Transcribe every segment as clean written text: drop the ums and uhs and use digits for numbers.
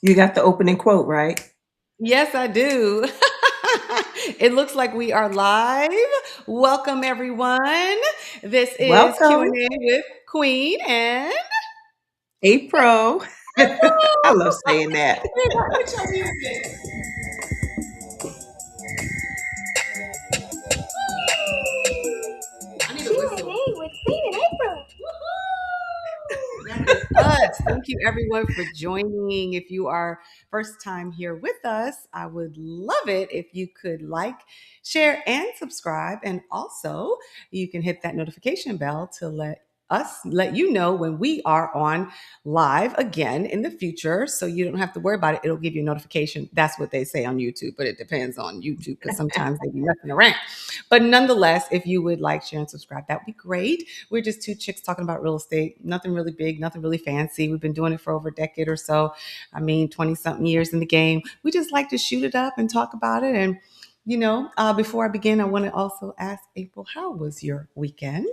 You got the opening quote, right? Yes, I do. It looks like we are live. Welcome, everyone. This is Welcome, Q&A with Queen and April. I love saying that. Let me tell you. I need a whistle. Q&A with Queen and April. That is us. Thank you, everyone, for joining. If you are first time here with us, I would love it if you could like, share, and subscribe. And also, you can hit that notification bell to let you know when we are on live again in the future, so you don't have to worry about it. It'll give you a notification. That's what they say on YouTube, but it depends on YouTube because sometimes they be messing around. But nonetheless, if you would like, share, and subscribe, that would be great. We're just two chicks talking about real estate. Nothing really big, nothing really fancy. We've been doing it for over a decade or so. I mean, 20 something years in the game. We just like to shoot it up and talk about it. And, before I begin, I want to also ask April, how was your weekend?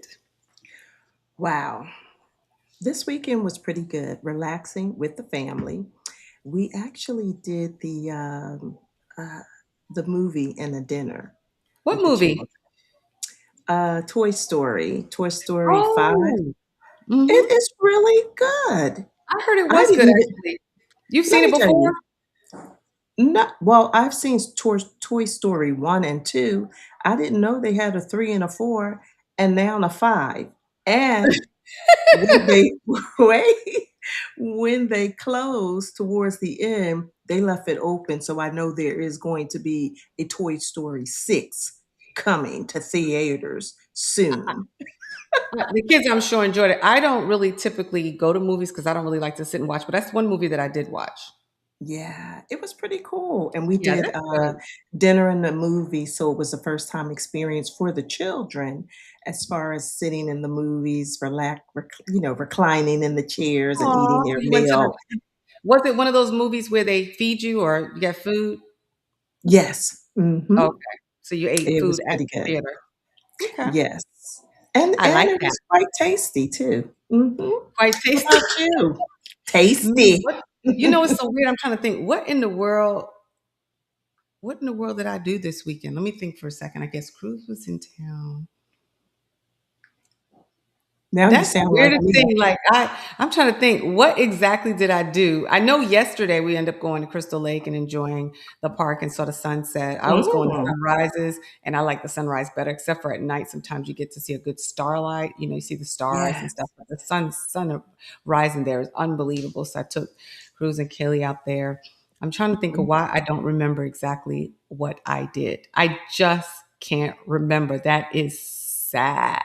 Wow. This weekend was pretty good, relaxing with the family. We actually did uh, the movie and the dinner What with the movie? children. Toy Story 5. Oh, hmm, It is really good. I heard it I was didn't good, even, actually. You've let seen it me tell before? you, not, well, I've seen Toy Story 1 and 2. I didn't know they had a 3 and a 4 and now a 5. And when they wait, when they closed towards the end, they left it open. So I know there is going to be a Toy Story 6 coming to theaters soon. The kids, I'm sure, enjoyed it. I don't really typically go to movies because I don't really like to sit and watch, but that's one movie that I did watch. Yeah, it was pretty cool. And we Yeah, did that's good. dinner and the movie. So it was a first time experience for the children as far as sitting in the movies, reclining in the chairs and eating Aw, so their you went to meal. was it one of those movies where they feed you or you get food? Yes. Okay. So you ate It was food at pretty the good. theater. Okay. Yes. And I and like it that. was quite tasty too. Quite What tasty. about you? Me, Tasty. what it's so weird. I'm trying to think, what in the world did I do this weekend? Let me think for a second. I guess Cruz was in town. Now you That's the sound like weirdest me. thing. Like I'm trying to think, what exactly did I do? I know yesterday we ended up going to Crystal Lake and enjoying the park and saw the sunset. I was going to Mm. sunrises, and I like the sunrise better, except for at night. Sometimes you get to see a good starlight. You see the stars and stuff. Yes. But the sun rising there is unbelievable. So I took Cruz and Kelly out there. I'm trying to think of Mhm. why I don't remember exactly what I did. I just can't remember. That is sad.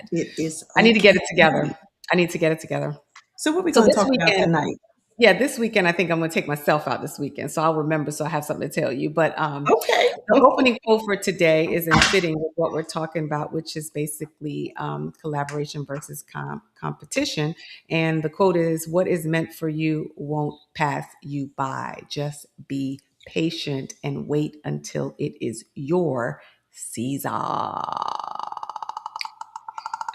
It is I need to get okay. it together. I need to get it together. So what we So gonna this talk about weekend, tonight? yeah, this weekend I think I'm gonna take myself out this weekend, so I'll remember, so I have something to tell you. But Okay. the opening quote for today is in fitting with what we're talking about, which is basically collaboration versus competition. And the quote is, "What is meant for you won't pass you by. Just be patient and wait until it is your Caesar."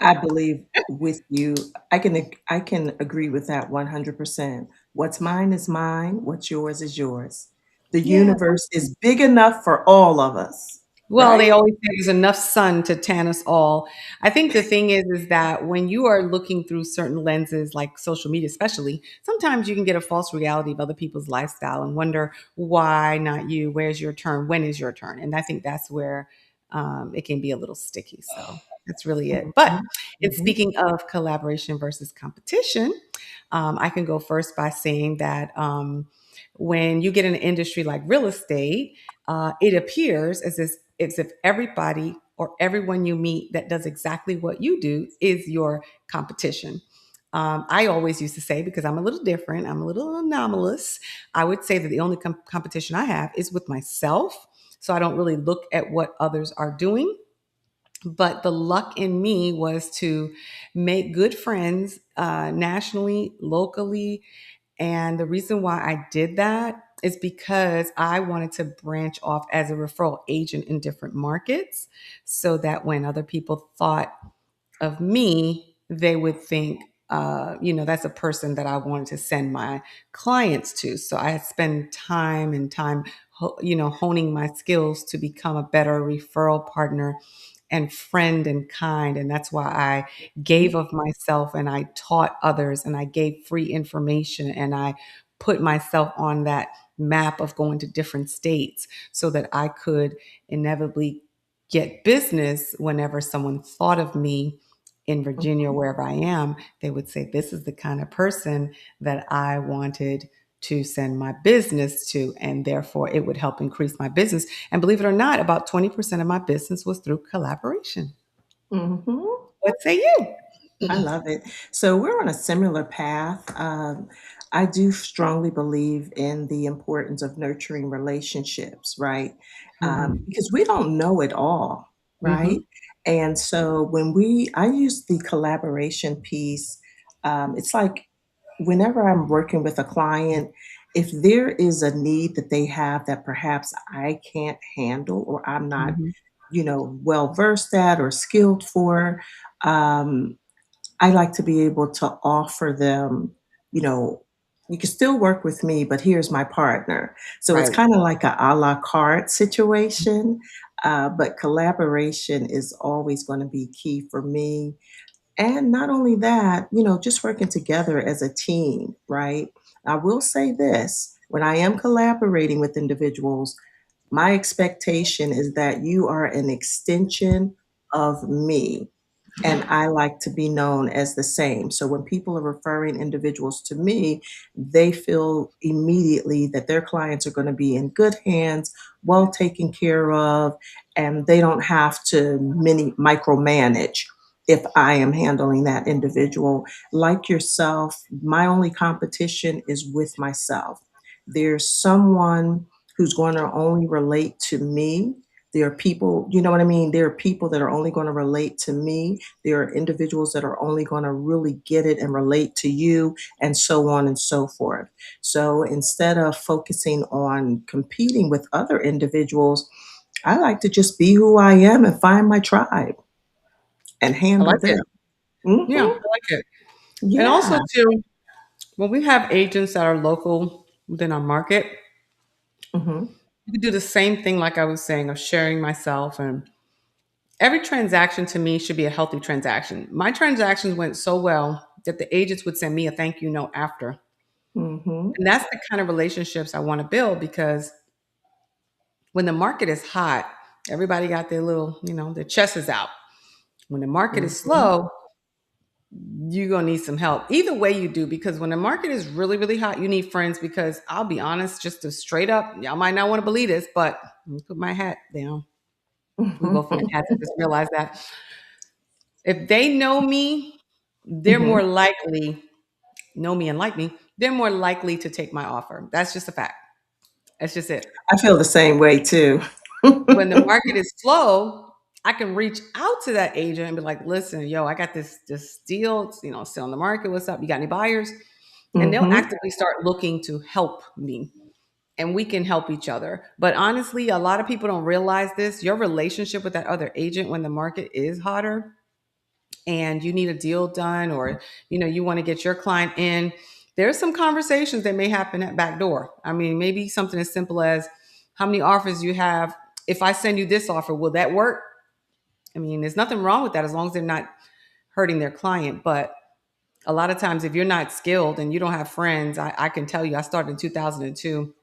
I believe with you. I can agree with that 100%. What's mine is mine, what's yours is yours. The Yeah. universe is big enough for all of us, Well, they right? always say there's enough sun to tan us all. I think the thing is that when you are looking through certain lenses, like social media, especially, sometimes you can get a false reality of other people's lifestyle and wonder why not you? Where's your turn? When is your turn? And I think that's where it can be a little sticky. So that's really it. But Mhm, in mhm. speaking of collaboration versus competition, I can go first by saying that when you get in an industry like real estate, it appears as if everybody or everyone you meet that does exactly what you do is your competition. I always used to say, because I'm a little different, I'm a little anomalous, I would say that the only competition I have is with myself. So I don't really look at what others are doing. But the luck in me was to make good friends nationally, locally, and the reason why I did that is because I wanted to branch off as a referral agent in different markets so that when other people thought of me, they would think that's a person that I wanted to send my clients to. So I had spent time and time, honing my skills to become a better referral partner and friend and kind. And that's why I gave of myself and I taught others and I gave free information and I put myself on that map of going to different states so that I could inevitably get business whenever someone thought of me in Virginia, wherever I am, they would say, this is the kind of person that I wanted to send my business to. And therefore, it would help increase my business. And believe it or not, about 20% of my business was through collaboration. Mhm. What say you? I love it. So we're on a similar path. I do strongly believe in the importance of nurturing relationships, right? Mhm. Because we don't know it all, right? Mhm. And so I use the collaboration piece. It's like whenever I'm working with a client, if there is a need that they have that perhaps I can't handle or I'm not, Mhm. well versed at or skilled for, um, I like to be able to offer them, you know, you can still work with me, but here's my partner. So it's Right. kind of like a la carte situation, but collaboration is always going to be key for me. And not only that, just working together as a team, right? I will say this when I am collaborating with individuals, my expectation is that you are an extension of me. And I like to be known as the same. So when people are referring individuals to me, they feel immediately that their clients are going to be in good hands, well taken care of, and they don't have to mini micromanage if I am handling that individual. Like yourself, my only competition is with myself. There's someone who's going to only relate to me. There are people, you know what I mean? There are people that are only going to relate to me. There are individuals that are only going to really get it and relate to you, and so on and so forth. So instead of focusing on competing with other individuals, I like to just be who I am and find my tribe and I handle like them. it. Yeah, I Hmm. like it. And Yeah. also, too, when we have agents that are local within our market, Hmm. we do the same thing, like I was saying, of sharing myself. And every transaction to me should be a healthy transaction. My transactions went so well that the agents would send me a thank you note after. Hmm. And that's the kind of relationships I want to build because when the market is hot, everybody got their little, their chest is out. When the market is Hmm. slow, you're going to need some help. Either way you do, because when the market is really, really hot, you need friends because I'll be honest, just to straight up, y'all might not want to believe this, but let me put my hat down. We both wear hats. I just realized that. If they know me, they're Hmm. more likely, know me and like me, they're more likely to take my offer. That's just a fact. That's just it. I feel the same way too. When the market is slow, I can reach out to that agent and be like, listen, yo, I got this deal, it's, still on the market. What's up? You got any buyers? And they'll Hmm. actively start looking to help me. And we can help each other. But honestly, a lot of people don't realize this. Your relationship with that other agent when the market is hotter and you need a deal done or you want to get your client in, there's some conversations that may happen at back door. I mean, maybe something as simple as how many offers you have. If I send you this offer, will that work? I mean, there's nothing wrong with that as long as they're not hurting their client. But a lot of times, if you're not skilled and you don't have friends, I can tell you, I started in 2002.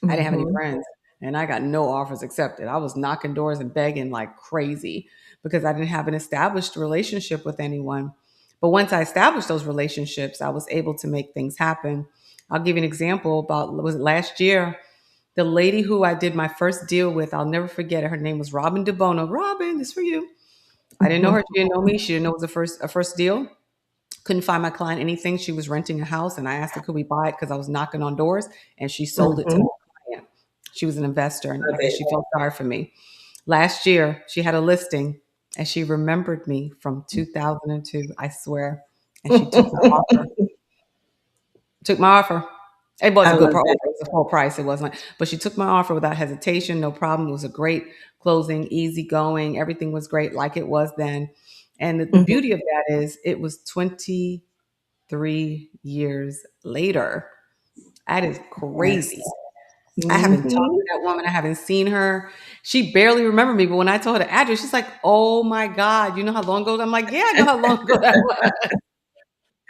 I didn't have any Hmm. friends and I got no offers accepted. I was knocking doors and begging like crazy because I didn't have an established relationship with anyone. But once I established those relationships, I was able to make things happen. I'll give you an example about was it last year? The lady who I did my first deal with, I'll never forget it. Her name was Robin DeBono. Robin, this for you. I didn't know Hmm. her. She didn't know me. She didn't know it was a first deal. Couldn't find my client anything. She was renting a house, and I asked her, could we buy it? Because I was knocking on doors, and she sold it to Hmm. my client. She was an investor, and Love I guess it. she felt sorry for me. Last year, she had a listing, and she remembered me from 2002, I swear. And she took my offer. Took my offer. It was I a good love offer. it. It was a full price. It wasn't, but she took my offer without hesitation, no problem. It was a great closing, easy going. Everything was great, like it was then. And the Mhm. beauty of that is, it was 20. 3 years later. That is crazy. Yes. I haven't talked Mhm. to that woman. I haven't seen her. She barely remembered me. But when I told her the address, she's like, "Oh my God, you know how long ago?" I'm like, "Yeah, I know how long ago that was."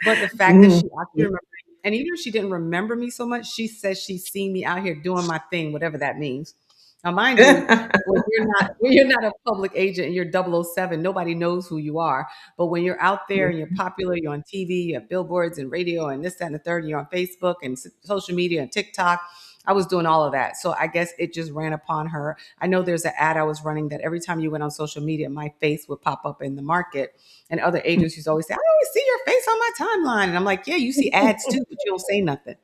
But the fact that Mhm. she actually remembered me, and even if she didn't remember me so much, she says she's seen me out here doing my thing, whatever that means. Now, mind you, when you're not a public agent and you're 007, nobody knows who you are. But when you're out there and you're popular, you're on TV, you have billboards and radio and this, that, and the third, and you're on Facebook and social media and TikTok. I was doing all of that. So I guess it just ran upon her. I know there's an ad I was running that every time you went on social media, my face would pop up in the market. And other agencies always say, I always see your face on my timeline. And I'm like, yeah, you see ads too, but you don't say nothing.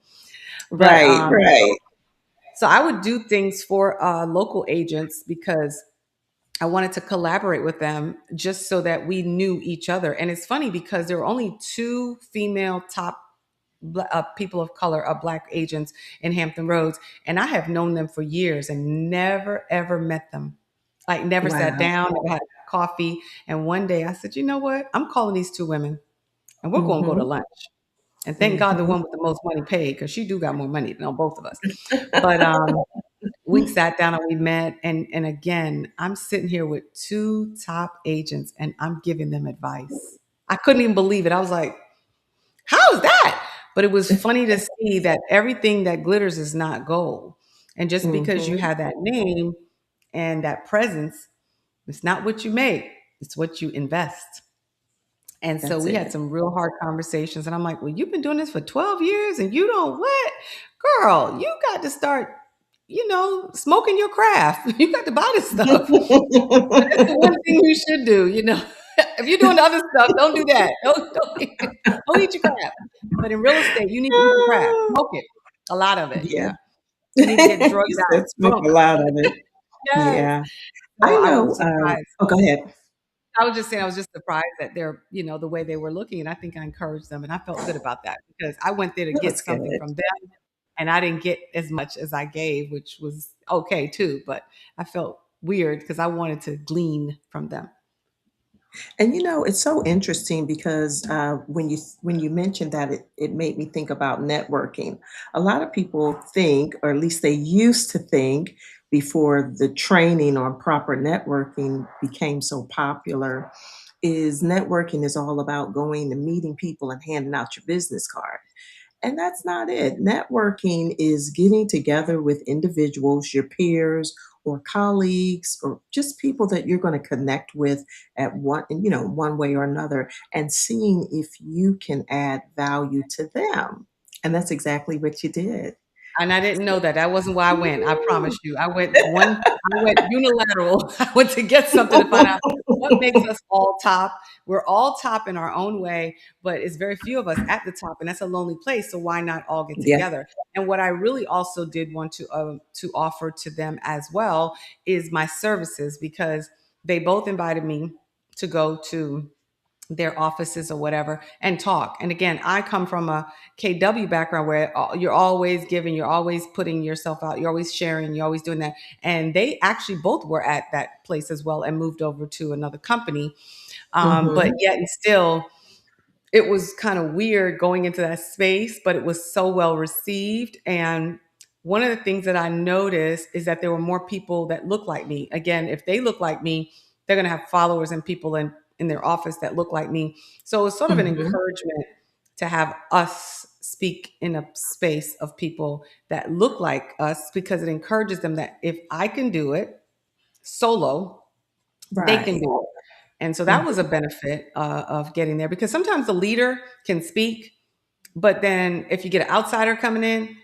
But Right, right. so I would do things for local agents because I wanted to collaborate with them just so that we knew each other. And it's funny because there were only two female top people of color, black agents in Hampton Roads. And I have known them for years and never, ever met them. Like, never sat Wow. down, never had coffee. And one day I said, you know what? I'm calling these two women and we're going to go to Mhm. lunch. And thank God the Mhm. one with the most money paid because she do got more money than both of us. But we sat down and we met. And again, I'm sitting here with two top agents and I'm giving them advice. I couldn't even believe it. I was like, how is that? But it was funny to see that everything that glitters is not gold. And just because you Mhm. have that name and that presence, it's not what you make, it's what you invest. And so That's we had it. some real hard conversations. And I'm like, well, you've been doing this for 12 years and you don't what? Girl, you got to start, smoking your craft. You got to buy this stuff. That's the one thing you should do, you know. If you're doing other stuff, don't do that. Don't eat your crap. But in real estate, you need to eat your crap. Smoke it. A lot of it. Yeah. Yeah. You need to get drugged You out, said smoke drunk. a lot of it. Yes. Yeah. So I I know, was surprised. oh, go ahead. I was just saying, I was just surprised that they're, the way they were looking. And I think I encouraged them. And I felt good about that because I went there to That get was something good. from them. And I didn't get as much as I gave, which was okay too. But I felt weird because I wanted to glean from them. And it's so interesting because when you mentioned that, it made me think about networking. A lot of people think, or at least they used to think, before the training on proper networking became so popular, is networking is all about going and meeting people and handing out your business card. And that's not it. Networking is getting together with individuals, your peers or colleagues, or just people that you're going to connect with at one way or another, and seeing if you can add value to them. And that's exactly what you did. And I didn't know that. That wasn't why I went. I Mm. promise you. I went unilateral. I went to get something to find out what makes us all top. We're all top in our own way, but it's very few of us at the top, and that's a lonely place. So why not all get Yeah. together? And what I really also did want to offer to them as well is my services because they both invited me to go to their offices or whatever and talk. And again, I come from a KW background where you're always giving, you're always putting yourself out, you're always sharing, you're always doing that. And they actually both were at that place as well and moved over to another company. But Hmm. yet and still, it was kind of weird going into that space, but it was so well received. And one of the things that I noticed is that there were more people that look like me. Again, if they look like me, they're going to have followers and people in their office that look like me. So it's sort of an Hmm. encouragement to have us speak in a space of people that look like us because it encourages them that if I can do it solo, they can Right. do it. And so that was a Mhm. benefit of getting there because sometimes the leader can speak, but then if you get an outsider coming in,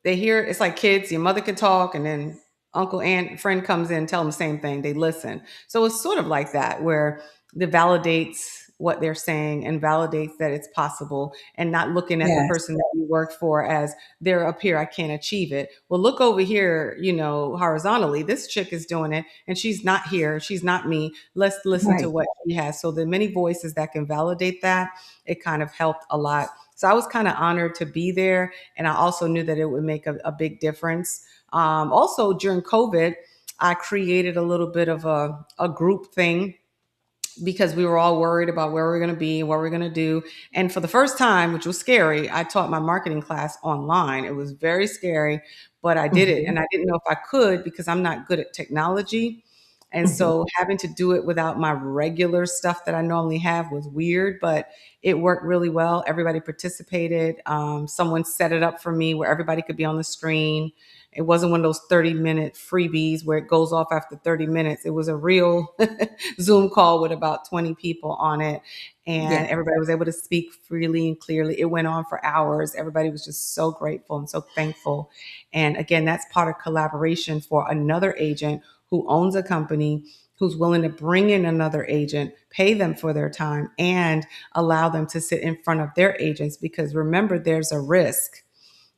they hear it's like kids, your mother can talk, and then uncle, aunt, friend comes in, tell them the same thing. They listen. So it's sort of like that, where it validates what they're saying and validates that it's possible and not looking at the Yes. person that you work for as they're up here, I can't achieve it. Well, look over here, horizontally. This chick is doing it and she's not here. She's not me. Let's listen to Right. what she has. So the many voices that can validate that, it kind of helped a lot. So I was kind of honored to be there and I also knew that it would make a big difference. Also, during COVID, I created a little bit of a group thing because we were all worried about where we are going to be, what we are going to do. And for the first time, which was scary, I taught my marketing class online. It was very scary, but I did it. Mhm. And I didn't know if I could because I'm not good at technology. And Mhm. so having to do it without my regular stuff that I normally have was weird, but it worked really well. Everybody participated. Someone set it up for me where everybody could be on the screen. It wasn't one of those 30-minute freebies where it goes off after 30 minutes. It was a real Zoom call with about 20 people on it. And Yeah. everybody was able to speak freely and clearly. It went on for hours. Everybody was just so grateful and so thankful. And again, that's part of collaboration for another agent who owns a company, who's willing to bring in another agent, pay them for their time, and allow them to sit in front of their agents. Because remember, there's a risk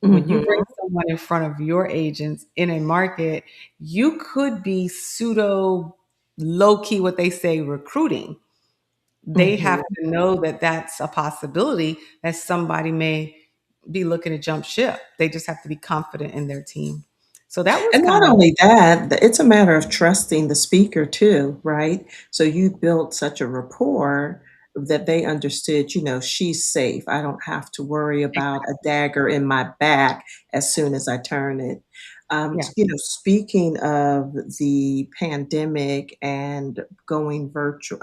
when you bring Mhm. someone in front of your agents in a market, you could be pseudo low key, what they say, recruiting. They have Mhm. to know that that's a possibility that somebody may be looking to jump ship. They just have to be confident in their team. So that was And kind not of, only that, it's a matter of trusting the speaker too, right? So you built such a rapport that they understood, she's safe. I don't have to worry about a dagger in my back as soon as I turn it. yeah. Speaking of the pandemic and going virtual,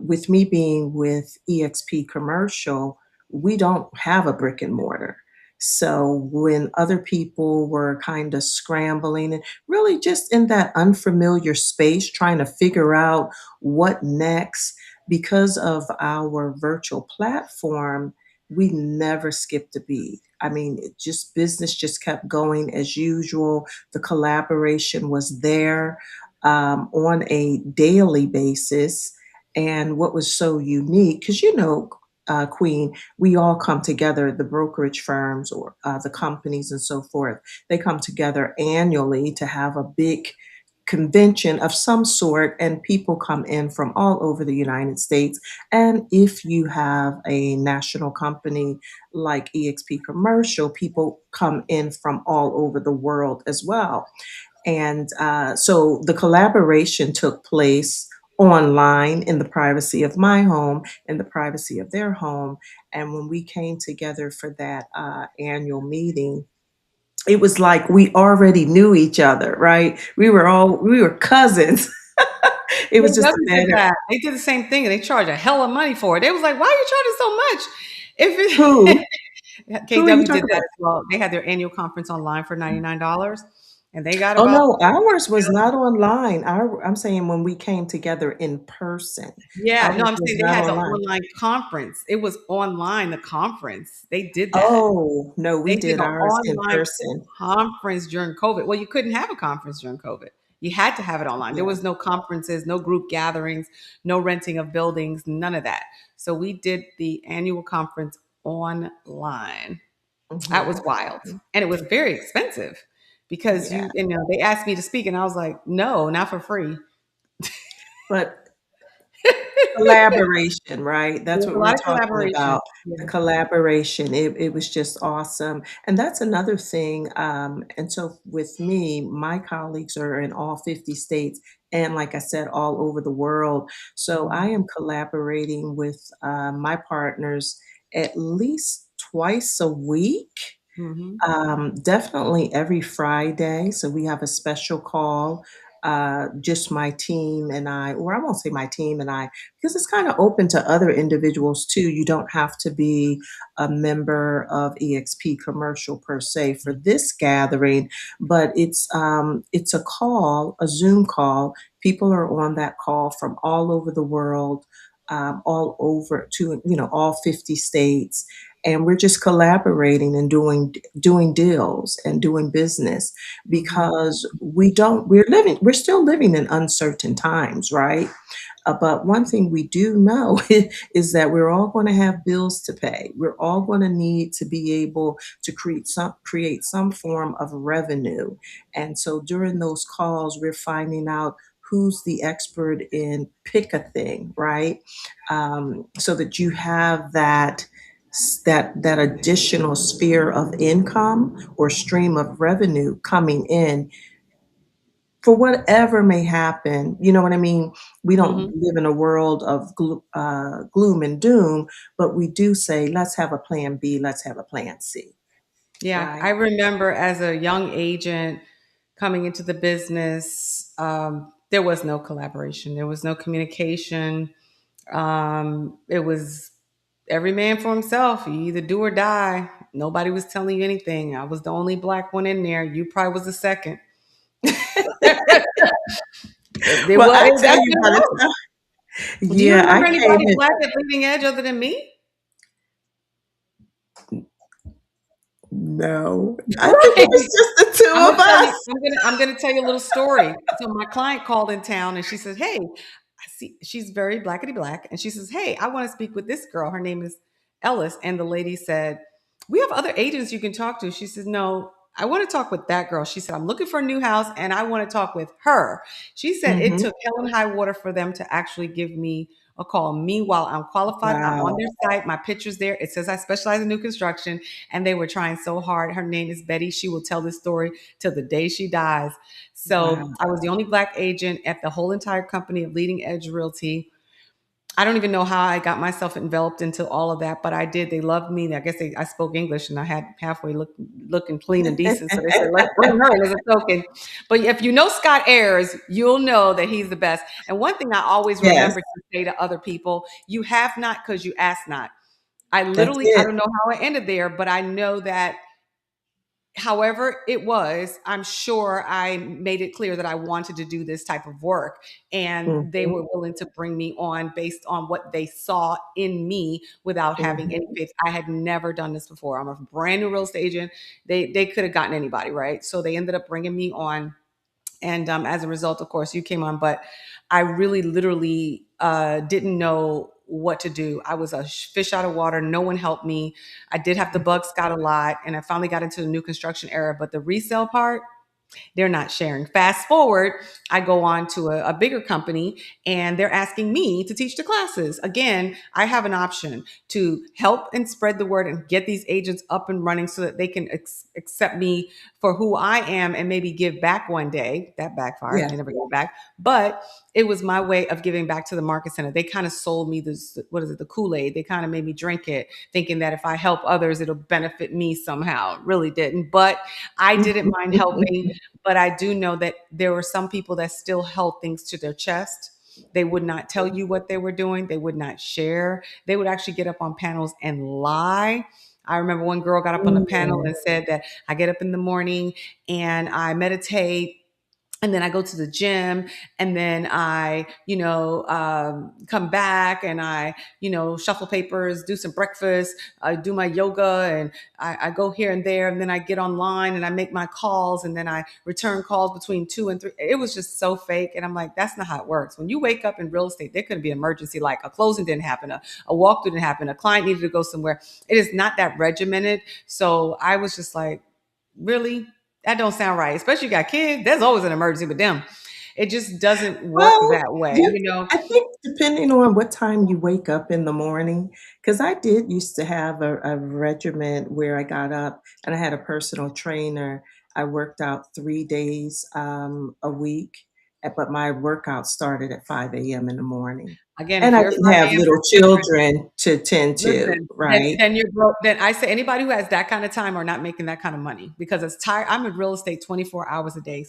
with me being with EXP Commercial, we don't have a brick and mortar. So when other people were kind of scrambling and really just in that unfamiliar space, trying to figure out what next, because of our virtual platform, we never skipped a beat. I mean, business just kept going as usual. The collaboration was there on a daily basis. And what was so unique, because Queen, we all come together, the brokerage firms or the companies and so forth, they come together annually to have a big convention of some sort, and people come in from all over the United States. And if you have a national company like EXP Commercial, people come in from all over the world as well. And so the collaboration took place online in the privacy of my home, in the privacy of their home. And when we came together for that annual meeting, it was like we already knew each other, right? We were cousins. It was just a KW did matter. that. They did the same thing and they charged a hell of money for it. They was like, why are you charging so much? If Who? Who are you KW did talking that about? as well. They had their annual conference online for $99 and they got Oh about, no, ours was not online. I'm saying when we came together in person. yeah, no, Ours I'm was saying they not had the online. online conference. It was online, the conference. They did that. Oh, no, we They did did an ours in online person. conference during COVID. Well, you couldn't have a conference during COVID. You had to have it online. There Yeah. was no conferences, no group gatherings, no renting of buildings, none of that. So we did the annual conference online. That was Mhm. wild. And it was very expensive because Yeah. they asked me to speak and I was like, no, not for free. But collaboration, right? There That's was what a we're lot of talking collaboration. about. The Yeah. collaboration, it was just awesome. And that's another thing. And so with me, my colleagues are in all 50 states and, like I said, all over the world. So I Mhm. am collaborating with my partners at least twice a week. Mhm. Definitely every Friday. So we have a special call, just my team and I, or I won't say my team and I, because it's kind of open to other individuals too. You don't have to be a member of EXP Commercial per se for this gathering, but it's a call, a Zoom call. People are on that call from all over the world, all over to all 50 states, and we're just collaborating and doing deals and doing business Mhm. because we're still living in uncertain times, right? But one thing we do know is that we're all going to have bills to pay. We're all going to need to be able to create some form of revenue. And so during those calls, we're finding out who's the expert in pick a thing, right? So that you have that additional sphere of income or stream of revenue coming in for whatever may happen, you know what I mean? We don't Mhm. live in a world of gloom and doom, but we do say, "Let's have a plan B, let's have a plan C," Yeah, I right? remember as a young agent coming into the business, there was no collaboration, there was no communication. It was every man for himself. You either do or die. Nobody was telling you anything. I was the only black one in there. You probably was the second. It Well, was. I tell That's you what it by the was. time Do you yeah, I remember came anybody in black at Leading Edge other than me? no, I think it Right. was just the 2 I'm gonna of tell you. us. I'm gonna tell you a little story. So my client called in town and she says, "Hey, I see." She's very blackety black, and she says, "Hey, I want to speak with this girl. Her name is Ellis." And the lady said, "We have other agents you can talk to." She said, "No, I want to talk with that girl." She said, "I'm looking for a new house, and I want to talk with her." She said it Mhm. took hell and high water for them to actually give me a call. Meanwhile, I'm qualified. I'm on Wow, their site. My picture's there. It says I specialize in new construction, and they were trying so hard. Her name is Betty. She will tell this story till the day she dies. So wow. I was the only black agent at the whole entire company of Leading Edge Realty. I don't even know how I got myself enveloped into all of that, but I did. They loved me. I guess I spoke English and I had halfway looking clean and decent. So they said, let's bring her as a token. But if you know Scott Ayers, you'll know that he's the best. And one thing I always Yes, remember to say to other people, you have not because you ask not. that's I it. don't know how it ended there, but I know that however it was, I'm sure I made it clear that I wanted to do this type of work, and they Mhm, were willing to bring me on based on what they saw in me without having any mhm. faith. I had never done this before. I'm a brand new real estate agent. They could have gotten anybody, right? So they ended up bringing me on, and as a result, of course, you came on. But I really literally didn't know what to do. I was a fish out of water. No one helped me. I did have to bug Scott a lot, and I finally got into the new construction era. But the resale part, they're not sharing. Fast forward, I go on to a bigger company and they're asking me to teach the classes. Again, I have an option to help and spread the word and get these agents up and running so that they can accept me for who I am and maybe give back one day. That backfired. Yes. They never gave back. But it was my way of giving back to the market center. They kind of sold me this, what is it, the Kool-Aid. They kind of made me drink it, thinking that if I help others, it'll benefit me somehow. It really didn't. But I didn't mind helping, but I do know that there were some people that still held things to their chest. They would not tell you what they were doing. They would not share. They would actually get up on panels and lie. I remember one girl got up on the panel Mm, and said that I get up in the morning and I meditate and then I go to the gym, and then I, come back and I, shuffle papers, do some breakfast, I do my yoga, and I go here and there, and then I get online and I make my calls, and then I return calls between 2 and 3. It was just so fake, and I'm like, that's not how it works. When you wake up in real estate, there could be an emergency, like a closing didn't happen, a walkthrough didn't happen, a client needed to go somewhere. It is not that regimented. So I was just like, really? That don't sound right. Especially you got kids. There's always an emergency with them. It just doesn't work well, that way, you you know? I think depending on what time you wake up in the morning, because I did used to have a regiment where I got up and I had a personal trainer. I worked out 3 days, a week, but my workout started at 5 a.m. in the morning, Again, and if I you're at didn't 5 have a.m., little that's different. children to tend to, Listen, right? then you're broke. Then I say anybody who has that kind of time are not making that kind of money because it's tired. I'm in real estate 24 hours a day,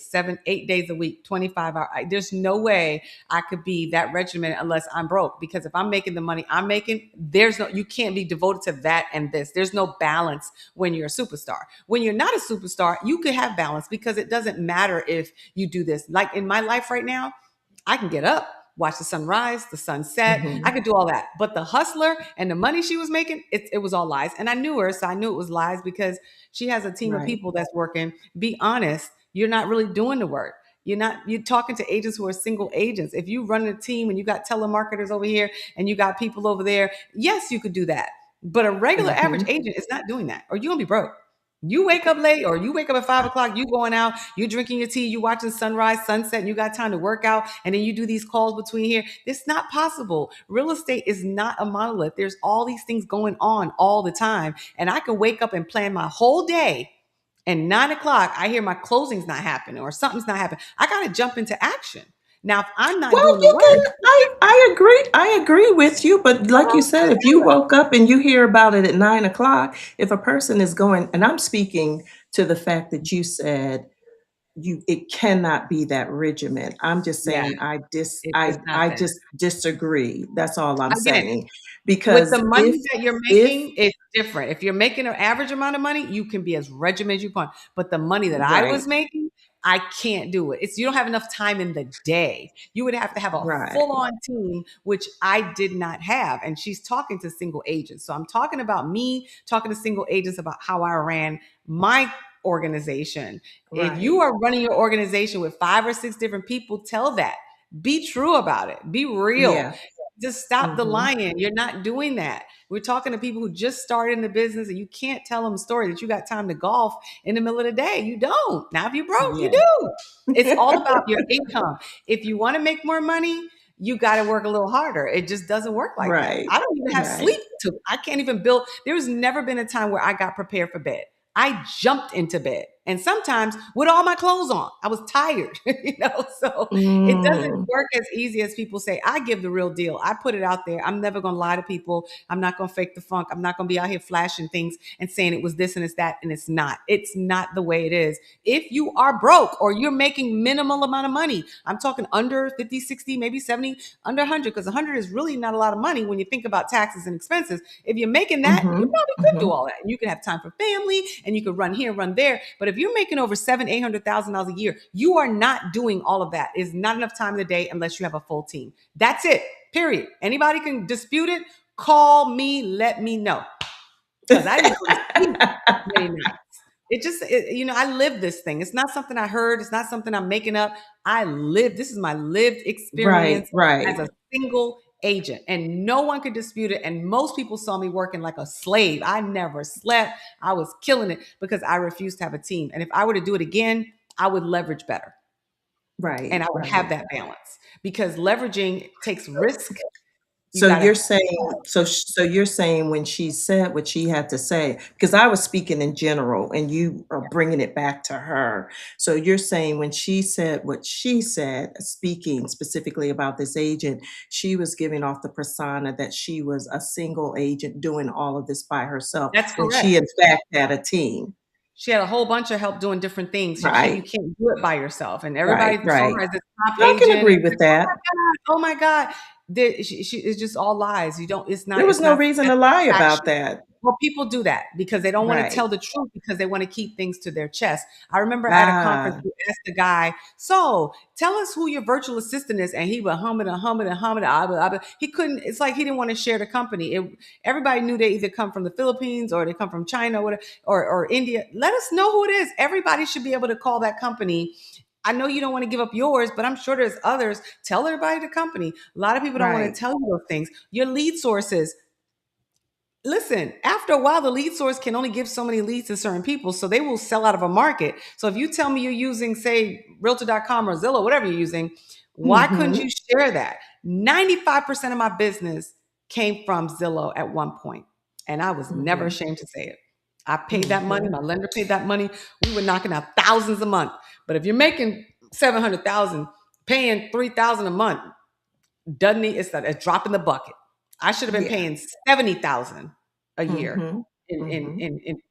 8 days a week, 25 hours. There's no way I could be that regimented unless I'm broke. Because if I'm making the money I'm making, you can't be devoted to that and this. There's no balance when you're a superstar. When you're not a superstar, you could have balance because it doesn't matter if you do this. Like in my life right now, I can get up, watch the sunrise, the sunset. I Mhm, could do all that. But the hustler and the money she was making, it was all lies. And I knew her, so I knew it was lies because she has a team of right. people that's working. Be honest, you're not really doing the work. You're talking to agents who are single agents. If you run a team and you got telemarketers over here and you got people over there, yes, you could do that. But a regular average Mhm. agent is not doing that, or you're gonna be broke. You wake up late or you wake up at 5 o'clock, you going out, you drinking your tea, you watching sunrise, sunset, and you got time to work out, and then you do these calls between here. It's not possible. Real estate is not a monolith. There's all these things going on all the time. And I can wake up and plan my whole day And 9 o'clock, I hear my closing's not happening or something's not happening. I got to jump into action. Now, if I'm not Well, doing the you work, can. I agree with you. But like you said, if you woke up and you hear about it at 9 o'clock, if a person is going, and I'm speaking to the fact that you said it cannot be that regimen. I'm just yeah, saying it's not I that. just disagree. That's all I'm Again, saying. with the Because money that you're if making, it's different. If you're making an average amount of money, you can be as regimented as you want. But the money that I right, was making, I can't do it. It's you don't have enough time in the day. You would have to have a right, full-on team, which I did not have. And she's talking to single agents. So I'm talking about me talking to single agents about how I ran my organization. If you right. are running your organization with 5 or 6 different people, tell that. Be true about it. Be real. Yeah. Just stop the Mhm. lying. You're not doing that. We're talking to people who just started in the business and you can't tell them a story that you got time to golf in the middle of the day. You don't. Now, if you broke, you Yeah. do. It's all about your income. If you want to make more money, you got to work a little harder. It just doesn't work like that. Right. I don't even have Right. sleep to, I can't even build. There's never been a time where I got prepared for bed. I jumped into bed and sometimes with all my clothes on. I was tired, so it doesn't Mm. work as easy as people say. I give the real deal. I put it out there. I'm never going to lie to people. I'm not going to fake the funk. I'm not going to be out here flashing things and saying it was this and it's that and it's not. It's not the way it is. If you are broke or you're making minimal amount of money, I'm talking under 50, 60, maybe 70, under 100 because 100 is really not a lot of money when you think about taxes and expenses. If you're making that, you Mhm. probably could do Mhm. all that. And you could have time for family and you could run here, run there. But if you're making over $700,000, $800,000 a year, you are not doing all of that. It's not enough time in the day unless you have a full team. That's it. Period. Anybody can dispute it. Call me. Let me know because I didn't go to sleep many nights. I live this thing. It's not something I heard. It's not something I'm making up. I live. This is my lived Right, experience as right. a single agent, and no one could dispute it. And most people saw me working like a slave. I never slept. I was killing it because I refused to have a team. And if I were to do it again, I would leverage better and Right, I would have right. that balance because leveraging takes risk. You So got to you're saying so you're saying when she said what she had to say, because I was speaking in general and you are bringing it back to her. So you're saying when she said what she said, speaking specifically about this agent, she was giving off the persona that she was a single agent doing all of this by herself That's when correct. she in fact had a team. She had a whole bunch of help doing different things. You Right, can't do it by yourself. And right, everybody saw right. her as this top I can agent. agree And with oh that. my God, oh my God. It's just all lies. You don't, There was it's no not reason to that's lie not about factual. that. Well, people do that because they don't want to Right. tell the truth because they want to keep things to their chest. I remember at a conference, Ah, we asked the guy, so tell us who your virtual assistant is. And he would hum it and hum it and hum it. He couldn't, it's like he didn't want to share the company. Everybody knew they either come from the Philippines or they come from China or, whatever, or India. Let us know who it is. Everybody should be able to call that company. I know you don't want to give up yours, but I'm sure there's others. Tell everybody the company. A lot of people don't want right. to tell you those things. Your lead sources, listen, after a while, the lead source can only give so many leads to certain people, so they will sell out of a market. So if you tell me you're using, say, Realtor.com or Zillow, whatever you're using, why couldn't Mhm. you share that? 95% of my business came from Zillow at one point, and I was never Mhm. ashamed to say it. I paid that money. Mhm. My lender paid that money. We were knocking out thousands a month. But if you're making 700,000, paying 3,000 a month, doesn't need, it's a drop in the bucket. I should have been Yeah. paying 70,000 a year Mhm.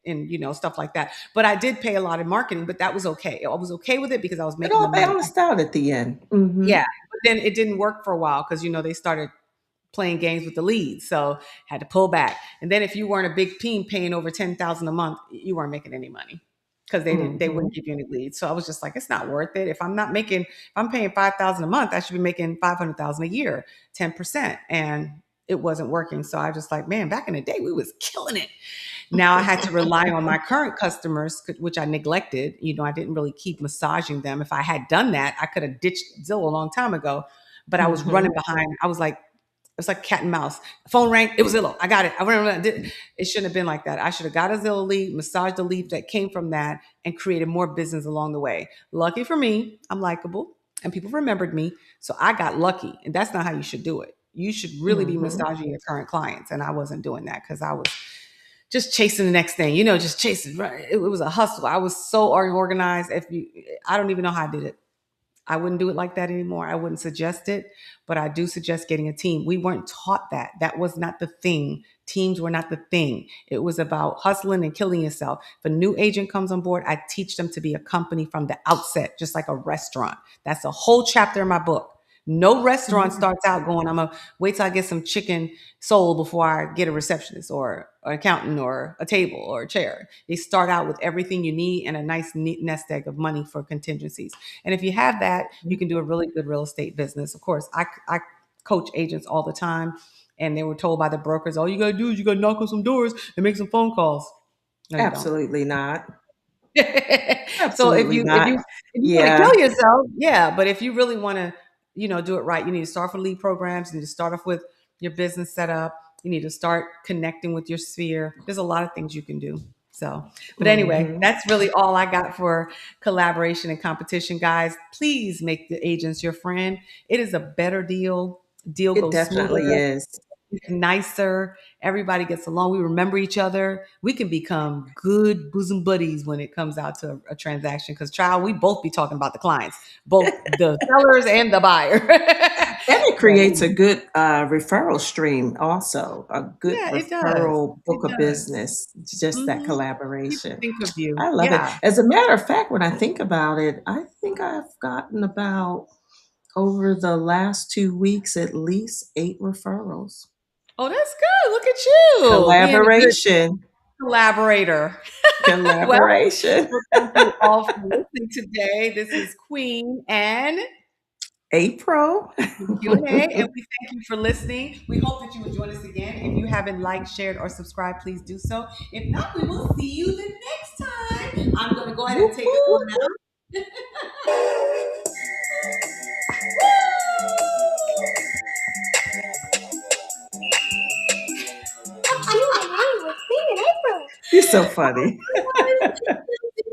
Mhm. stuff like that. But I did pay a lot in marketing, but that was okay. I was okay with it because I was It making the all money. balanced out at the end. Yeah. Mhm. But then it didn't work for a while because they started playing games with the leads. So had to pull back. And then if you weren't a big team paying over 10,000 a month, you weren't making any money because they wouldn't Mhm. give you any leads. So I was just like, it's not worth it. If I'm paying 5,000 a month, I should be making 500,000 a year, 10%. And it wasn't working. So I was just like, man, back in the day, we was killing it. Now I had to rely on my current customers, which I neglected. I didn't really keep massaging them. If I had done that, I could have ditched Zillow a long time ago. But I was running Mhm. behind. I was like, it's like cat and mouse. Phone rang. It was Zillow. I got it. It shouldn't have been like that. I should have got a Zillow lead, massaged the lead that came from that, and created more business along the way. Lucky for me, I'm likable, and people remembered me, so I got lucky. And that's not how you should do it. You should really be Mhm. massaging your current clients, and I wasn't doing that because I was just chasing the next thing, just chasing. Right? It was a hustle. I was so organized. I don't even know how I did it. I wouldn't do it like that anymore. I wouldn't suggest it, but I do suggest getting a team. We weren't taught that. That was not the thing. Teams were not the thing. It was about hustling and killing yourself. If a new agent comes on board, I teach them to be a company from the outset, just like a restaurant. That's a whole chapter in my book. No restaurant Mhm. starts out going, I'm going to wait till I get some chicken sold before I get a receptionist or an accountant or a table or a chair. They start out with everything you need and a nice neat nest egg of money for contingencies. And if you have that, you can do a really good real estate business. Of course, I coach agents all the time, and they were told by the brokers, all you got to do is you got to knock on some doors and make some phone calls. No, you don't. Absolutely not. So if Absolutely you if not. you if you want to Yeah. kill yourself, yeah. But if you really want to, do it right, you need to start with lead programs. You need to start off with your business setup. You need to start connecting with your sphere. There's a lot of things you can do. So, but anyway, Mhm. that's really all I got for collaboration and competition, guys. Please make the agents your friend. It is a better deal. Deal It goes smoother, definitely is. nicer. Everybody gets along. We remember each other. We can become good bosom buddies when it comes out to a transaction. Because, child, we both be talking about the clients, both the sellers and the buyer. And it So, creates a good, referral stream also, a good yeah, it does. referral It book of does. business, just that People collaboration. think of you. I love it. Yeah. As a matter of fact, when I think about it, I think I've gotten about, over the last 2 weeks, at least 8 referrals. Oh, that's good. Look at you being a good Collaboration, collaborator. Well, collaboration. well, thank you all for listening today. This is Queen and April. Q&A, and we thank you for listening. We hope that you will join us again. If you haven't liked, shared, or subscribed, please do so. If not, we will see you the next time. I'm going to go ahead and Whoop, take us whoop. on out. You're so funny.